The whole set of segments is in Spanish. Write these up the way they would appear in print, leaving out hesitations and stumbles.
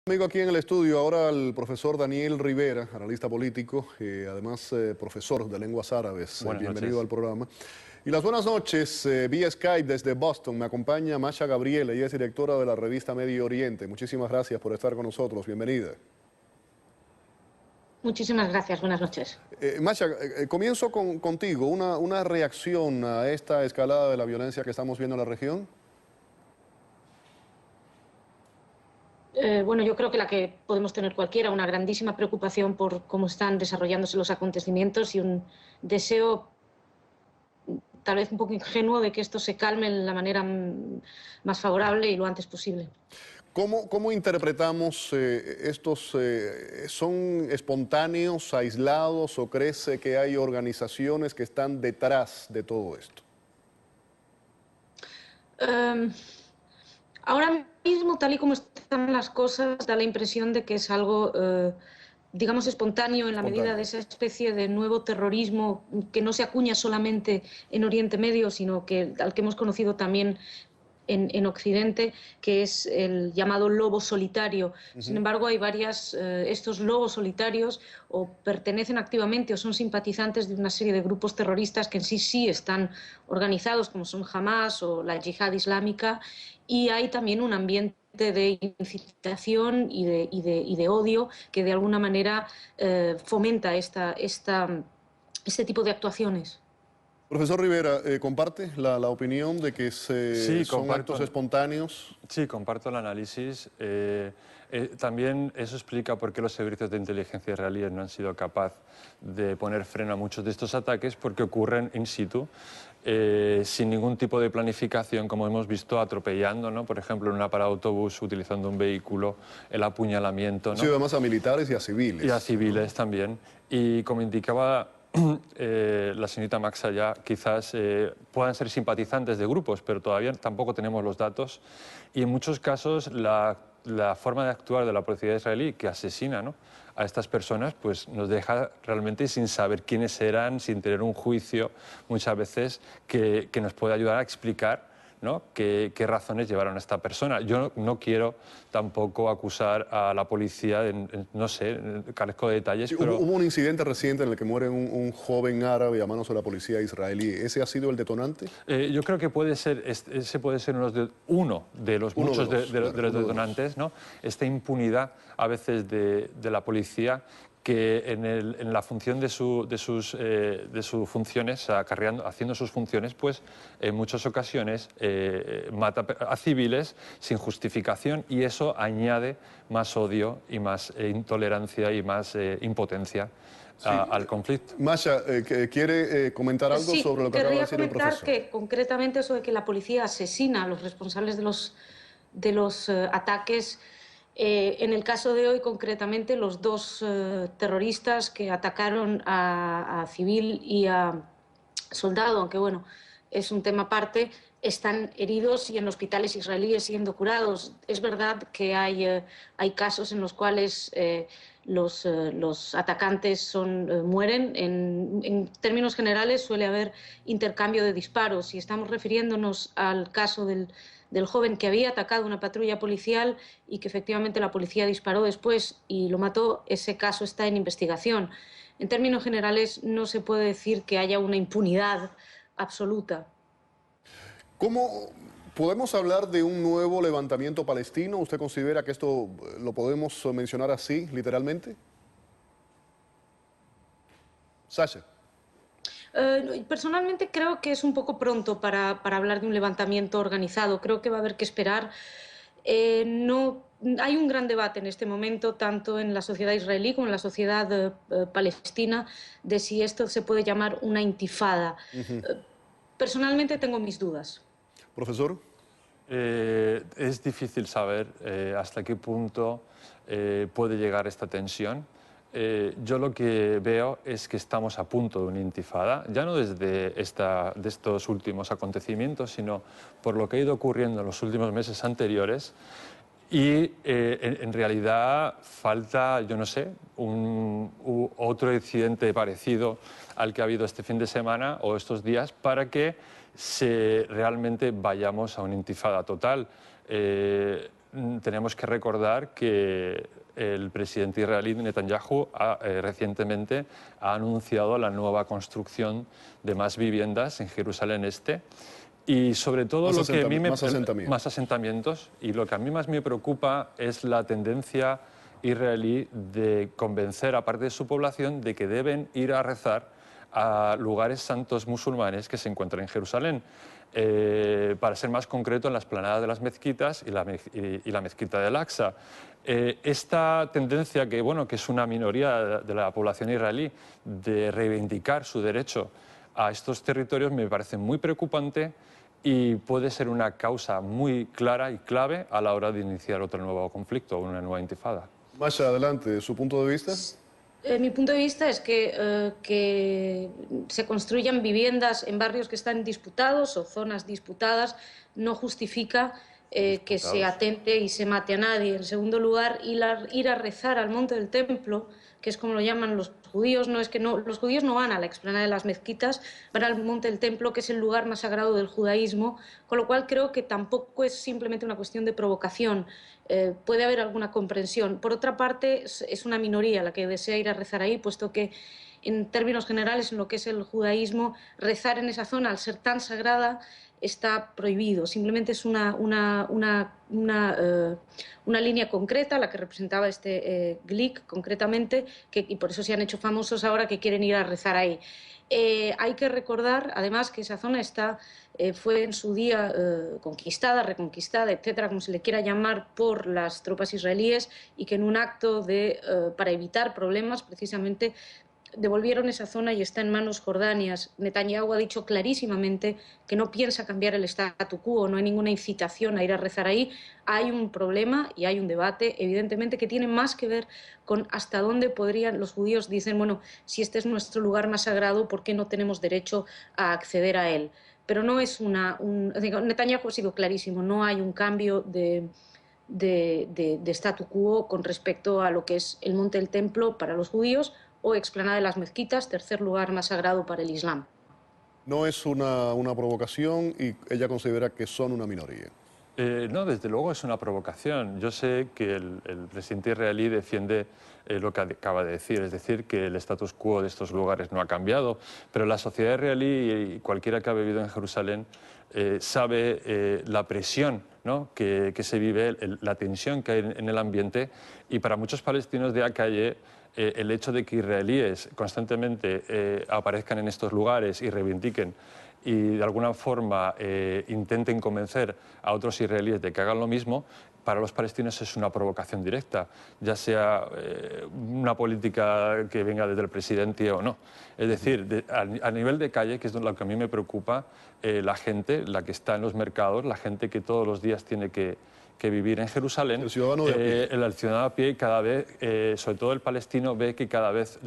Amigo aquí en el estudio, ahora el profesor Daniel Rivera, analista político, además profesor de lenguas árabes. Bienvenido noches. al programa. Y las buenas noches, vía Skype desde Boston, me acompaña Masha Gabriel, ella es directora de la revista Medio Oriente. Muchísimas gracias por estar con nosotros, bienvenida. Muchísimas gracias, buenas noches. Masha, comienzo contigo, una reacción a esta escalada de la violencia que estamos viendo en la región. Bueno, yo creo que la que podemos tener cualquiera, una grandísima preocupación por cómo están desarrollándose los acontecimientos y un deseo tal vez un poco ingenuo de que esto se calme de la manera más favorable y lo antes posible. ¿Cómo interpretamos estos? ¿Son espontáneos, aislados o crees que hay organizaciones que están detrás de todo esto? Ahora mismo, tal y como están las cosas, da la impresión de que es algo, digamos, espontáneo en la medida de esa especie de nuevo terrorismo que no se acuña solamente en Oriente Medio, sino que al que hemos conocido también en Occidente, que es el llamado lobo solitario. Sin embargo, hay estos lobos solitarios o pertenecen activamente o son simpatizantes de una serie de grupos terroristas que en sí están organizados, como son Hamas o la Yihad Islámica, y hay también un ambiente de incitación y de odio que de alguna manera fomenta este tipo de actuaciones. Profesor Rivera, ¿comparte la opinión de que son actos espontáneos? Sí, comparto el análisis. También eso explica por qué los servicios de inteligencia israelíes no han sido capaces de poner freno a muchos de estos ataques, porque ocurren in situ, sin ningún tipo de planificación, como hemos visto, atropellando, ¿no? Por ejemplo, en una parada de autobús, utilizando un vehículo, el apuñalamiento, ¿no? Sí, además a militares y a civiles. Y a civiles también. Y como indicaba la señorita Maxaya, quizás puedan ser simpatizantes de grupos, pero todavía tampoco tenemos los datos. Y en muchos casos la forma de actuar de la policía israelí, que asesina, ¿no?, a estas personas, pues nos deja realmente sin saber quiénes eran, sin tener un juicio, muchas veces, que nos puede ayudar a explicar, ¿no?, qué razones llevaron a esta persona. Yo no quiero tampoco acusar a la policía, no sé, carezco de detalles, Sí, pero... Hubo un incidente reciente en el que muere un joven árabe a manos de la policía israelí. ¿Ese ha sido el detonante? Yo creo que ese puede ser uno de los muchos detonantes, ¿no? Esta impunidad a veces de la policía, que en la función de sus funciones, haciendo sus funciones, pues en muchas ocasiones mata a civiles sin justificación, y eso añade más odio y más intolerancia y más impotencia al conflicto. Masha, ¿quiere comentar algo sobre lo que acaba de decir el profesor? Sí, querría comentar que concretamente eso de que la policía asesina a los responsables de los ataques. En el caso de hoy, concretamente, los dos terroristas que atacaron a civil y a soldado, aunque bueno, es un tema aparte, están heridos y en hospitales israelíes siendo curados. Es verdad que hay casos en los cuales los atacantes mueren. En términos generales suele haber intercambio de disparos. Si estamos refiriéndonos al caso del joven que había atacado una patrulla policial y que efectivamente la policía disparó después y lo mató, ese caso está en investigación. En términos generales no se puede decir que haya una impunidad absoluta. ¿Cómo podemos hablar de un nuevo levantamiento palestino? ¿Usted considera que esto lo podemos mencionar así, literalmente? Sasha. Personalmente creo que es un poco pronto para hablar de un levantamiento organizado. Creo que va a haber que esperar. No hay un gran debate en este momento, tanto en la sociedad israelí como en la sociedad palestina, de si esto se puede llamar una intifada. Personalmente tengo mis dudas. Profesor. Es difícil saber hasta qué punto puede llegar esta tensión. Yo lo que veo es que estamos a punto de una intifada, ya no desde de estos últimos acontecimientos, sino por lo que ha ido ocurriendo en los últimos meses anteriores. Y en realidad falta, yo no sé, otro incidente parecido al que ha habido este fin de semana o estos días para que realmente vayamos a una intifada total. tenemos que recordar que el presidente israelí Netanyahu recientemente ha anunciado la nueva construcción de más viviendas en Jerusalén Este. Y sobre todo más asentamientos. Y lo que a mí más me preocupa es la tendencia israelí de convencer a parte de su población de que deben ir a rezar a lugares santos musulmanes que se encuentran en Jerusalén. Para ser más concreto, en la explanada de las mezquitas y la mezquita del Aqsa. Esta tendencia, que es una minoría de la población israelí, de reivindicar su derecho a estos territorios, me parece muy preocupante y puede ser una causa muy clara y clave a la hora de iniciar otro nuevo conflicto, una nueva intifada. Masha, adelante, ¿su punto de vista? Mi punto de vista es que se construyan viviendas en barrios que están disputados o zonas disputadas no justifica que se atente y se mate a nadie. En segundo lugar, ir a rezar al monte del templo, que es como lo llaman los judíos, los judíos no van a la explanada de las mezquitas, van al monte del templo, que es el lugar más sagrado del judaísmo, con lo cual creo que tampoco es simplemente una cuestión de provocación. Puede haber alguna comprensión. Por otra parte, es una minoría la que desea ir a rezar ahí, puesto que en términos generales, en lo que es el judaísmo, rezar en esa zona, al ser tan sagrada, está prohibido. Simplemente es una línea concreta, la que representaba Glick concretamente, y por eso se han hecho famosos ahora que quieren ir a rezar ahí. Hay que recordar, además, que esa zona fue en su día conquistada, reconquistada, etcétera, como se le quiera llamar, por las tropas israelíes, y que en un acto para evitar problemas, precisamente, devolvieron esa zona y está en manos jordanias. Netanyahu ha dicho clarísimamente que no piensa cambiar el statu quo, no hay ninguna incitación a ir a rezar ahí. Hay un problema y hay un debate, evidentemente, que tiene más que ver con hasta dónde podrían los judíos, dicen, bueno, si este es nuestro lugar más sagrado, ¿por qué no tenemos derecho a acceder a él? Pero no es Netanyahu ha sido clarísimo, no hay un cambio de statu quo con respecto a lo que es el monte del templo para los judíos o explanada de las mezquitas, tercer lugar más sagrado para el Islam. No es una provocación y ella considera que son una minoría. No, desde luego es una provocación. Yo sé que el presidente israelí defiende lo que acaba de decir, es decir, que el status quo de estos lugares no ha cambiado, pero la sociedad israelí y cualquiera que ha vivido en Jerusalén sabe la presión, ¿no?, que se vive, la tensión que hay en el ambiente, y para muchos palestinos de a calle el hecho de que israelíes constantemente aparezcan en estos lugares y reivindiquen y de alguna forma intenten convencer a otros israelíes de que hagan lo mismo, para los palestinos es una provocación directa, ya sea una política que venga desde el presidente o no. Es decir, a nivel de calle, que es lo que a mí me preocupa, la gente, la que está en los mercados, la gente que todos los días tiene que vivir en Jerusalén, el ciudadano de a pie. El ciudadano a pie cada vez, sobre todo el palestino, ve que cada vez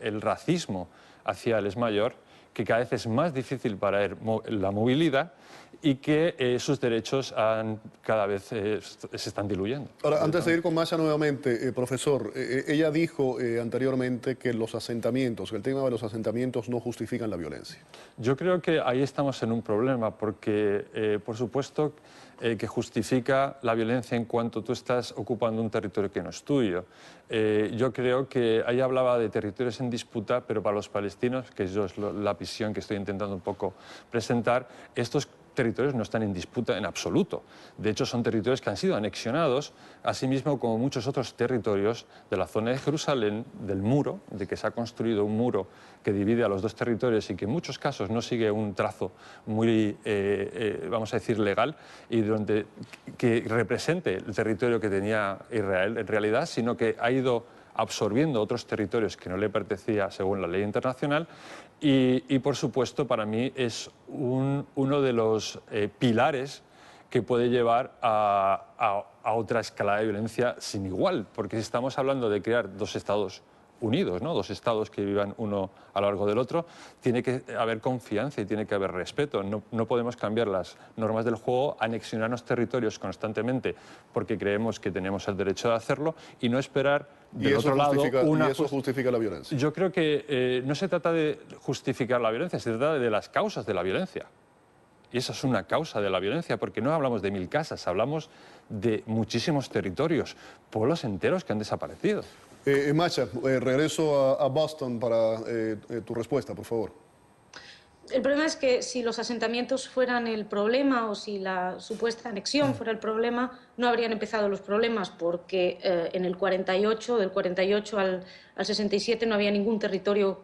el racismo hacia él es mayor, que cada vez es más difícil para él la movilidad y que sus derechos cada vez se están diluyendo. Ahora, antes de ir con Masha nuevamente, profesor, ella dijo anteriormente que los asentamientos, que el tema de los asentamientos no justifican la violencia. Yo creo que ahí estamos en un problema porque, por supuesto, que justifica la violencia en cuanto tú estás ocupando un territorio que no es tuyo. Yo creo que ahí hablaba de territorios en disputa, pero para los palestinos, que es la visión que estoy intentando un poco presentar, estos territorios no están en disputa en absoluto. De hecho, son territorios que han sido anexionados, asimismo como muchos otros territorios de la zona de Jerusalén, del muro, de que se ha construido un muro que divide a los dos territorios y que en muchos casos no sigue un trazo muy, vamos a decir, legal, y que represente el territorio que tenía Israel en realidad, sino que ha ido absorbiendo otros territorios que no le pertenecía según la ley internacional. Y por supuesto, para mí es uno de los pilares que puede llevar a otra escalada de violencia sin igual, porque si estamos hablando de crear dos estados unidos, ¿no?, dos estados que vivan uno a lo largo del otro, tiene que haber confianza y tiene que haber respeto. No podemos cambiar las normas del juego, anexionarnos territorios constantemente porque creemos que tenemos el derecho de hacerlo y no esperar del otro lado ¿Y eso justifica la violencia? Yo creo que no se trata de justificar la violencia, se trata de las causas de la violencia. Y esa es una causa de la violencia, porque no hablamos de 1000 casas, hablamos de muchísimos territorios, pueblos enteros que han desaparecido. Masha, regreso a Boston para tu respuesta, por favor. El problema es que si los asentamientos fueran el problema o si la supuesta anexión fuera el problema, no habrían empezado los problemas, porque en el 48, del 48 al 67, no había ningún territorio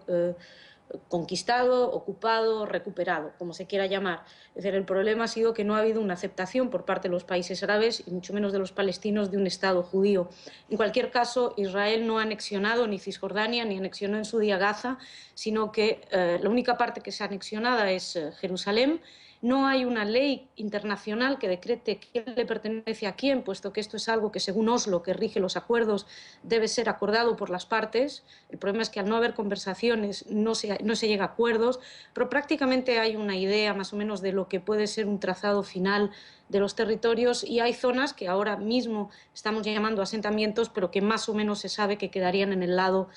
conquistado, ocupado, recuperado, como se quiera llamar. Es decir, el problema ha sido que no ha habido una aceptación por parte de los países árabes y mucho menos de los palestinos de un Estado judío. En cualquier caso, Israel no ha anexionado ni Cisjordania ni anexionó en su día Gaza, sino que la única parte que se ha anexionado es Jerusalén. No hay una ley internacional que decrete quién le pertenece a quién, puesto que esto es algo que, según Oslo, que rige los acuerdos, debe ser acordado por las partes. El problema es que al no haber conversaciones no se llega a acuerdos, pero prácticamente hay una idea más o menos de lo que puede ser un trazado final de los territorios, y hay zonas que ahora mismo estamos llamando asentamientos, pero que más o menos se sabe que quedarían en el lado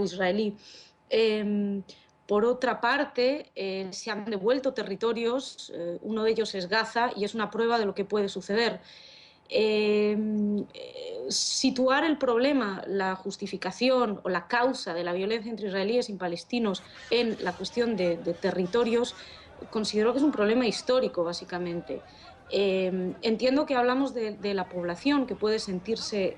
israelí. Por otra parte, se han devuelto territorios, uno de ellos es Gaza, y es una prueba de lo que puede suceder. Situar el problema, la justificación o la causa de la violencia entre israelíes y palestinos en la cuestión de territorios, considero que es un problema histórico, básicamente. Entiendo que hablamos de la población que puede sentirse,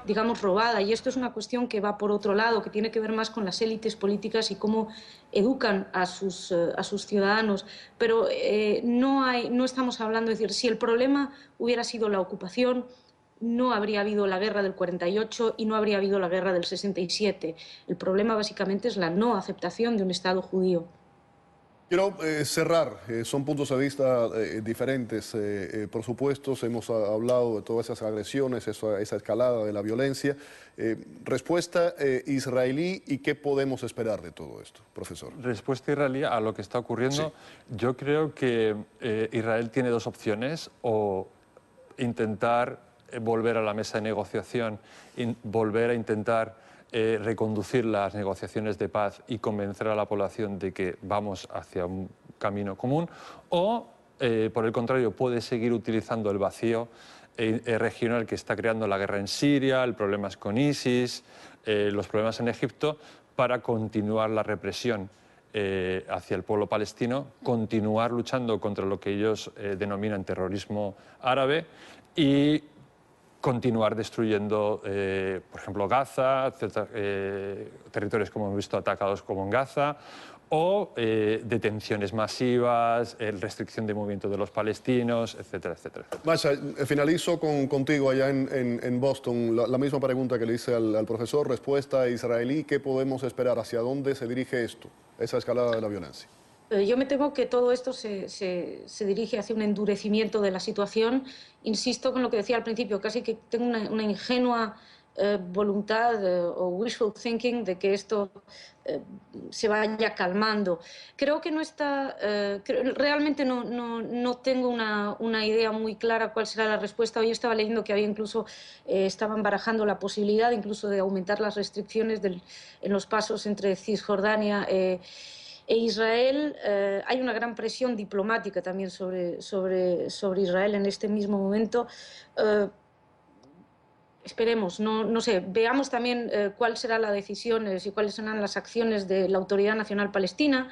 digamos, robada, y esto es una cuestión que va por otro lado, que tiene que ver más con las élites políticas y cómo educan a sus ciudadanos, pero no estamos hablando, es decir, si el problema hubiera sido la ocupación, no habría habido la guerra del 48 y no habría habido la guerra del 67. El problema básicamente es la no aceptación de un Estado judío. Quiero cerrar, son puntos de vista diferentes, por supuesto, hemos hablado de todas esas agresiones, esa escalada de la violencia. Respuesta israelí, ¿y qué podemos esperar de todo esto, profesor? Respuesta israelí a lo que está ocurriendo. Sí. Yo creo que Israel tiene dos opciones: o intentar volver a la mesa de negociación, volver a intentar reconducir las negociaciones de paz y convencer a la población de que vamos hacia un camino común, o, por el contrario, puede seguir utilizando el vacío regional que está creando la guerra en Siria, el problema con ISIS, los problemas en Egipto, para continuar la represión hacia el pueblo palestino, continuar luchando contra lo que ellos denominan terrorismo árabe y continuar destruyendo, por ejemplo, Gaza, territorios como hemos visto atacados como en Gaza, o detenciones masivas, restricción de movimiento de los palestinos, etcétera, etcétera. Masha, finalizo contigo allá en Boston. La misma pregunta que le hice al profesor, respuesta israelí, ¿qué podemos esperar? ¿Hacia dónde se dirige esto, esa escalada de la violencia? Yo me temo que todo esto se dirige hacia un endurecimiento de la situación. Insisto con lo que decía al principio, casi que tengo una ingenua voluntad o wishful thinking de que esto se vaya calmando. Creo que no está, realmente no tengo una idea muy clara cuál será la respuesta. Hoy estaba leyendo que había incluso, estaban barajando la posibilidad incluso de aumentar las restricciones en los pasos entre Cisjordania e Israel. Hay una gran presión diplomática también sobre Israel en este mismo momento. Esperemos, no sé, veamos también cuál será la decisión y cuáles serán las acciones de la Autoridad Nacional Palestina,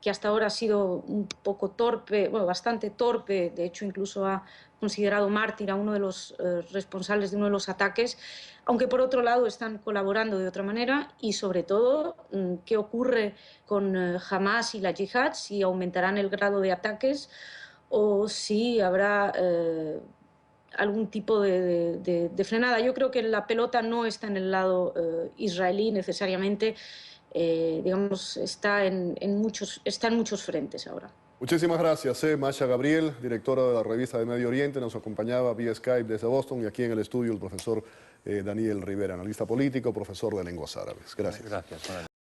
que hasta ahora ha sido un poco torpe, bueno, bastante torpe, de hecho incluso ha considerado mártir a uno de los responsables de uno de los ataques, aunque por otro lado están colaborando de otra manera, y sobre todo qué ocurre con Hamas y la Yihad, si aumentarán el grado de ataques o si habrá algún tipo de frenada. Yo creo que la pelota no está en el lado israelí necesariamente, digamos, está en muchos frentes ahora. Muchísimas gracias, Masha Gabriel, directora de la revista de Medio Oriente, nos acompañaba vía Skype desde Boston, y aquí en el estudio el profesor Daniel Rivera, analista político, profesor de lenguas árabes. Gracias. Gracias.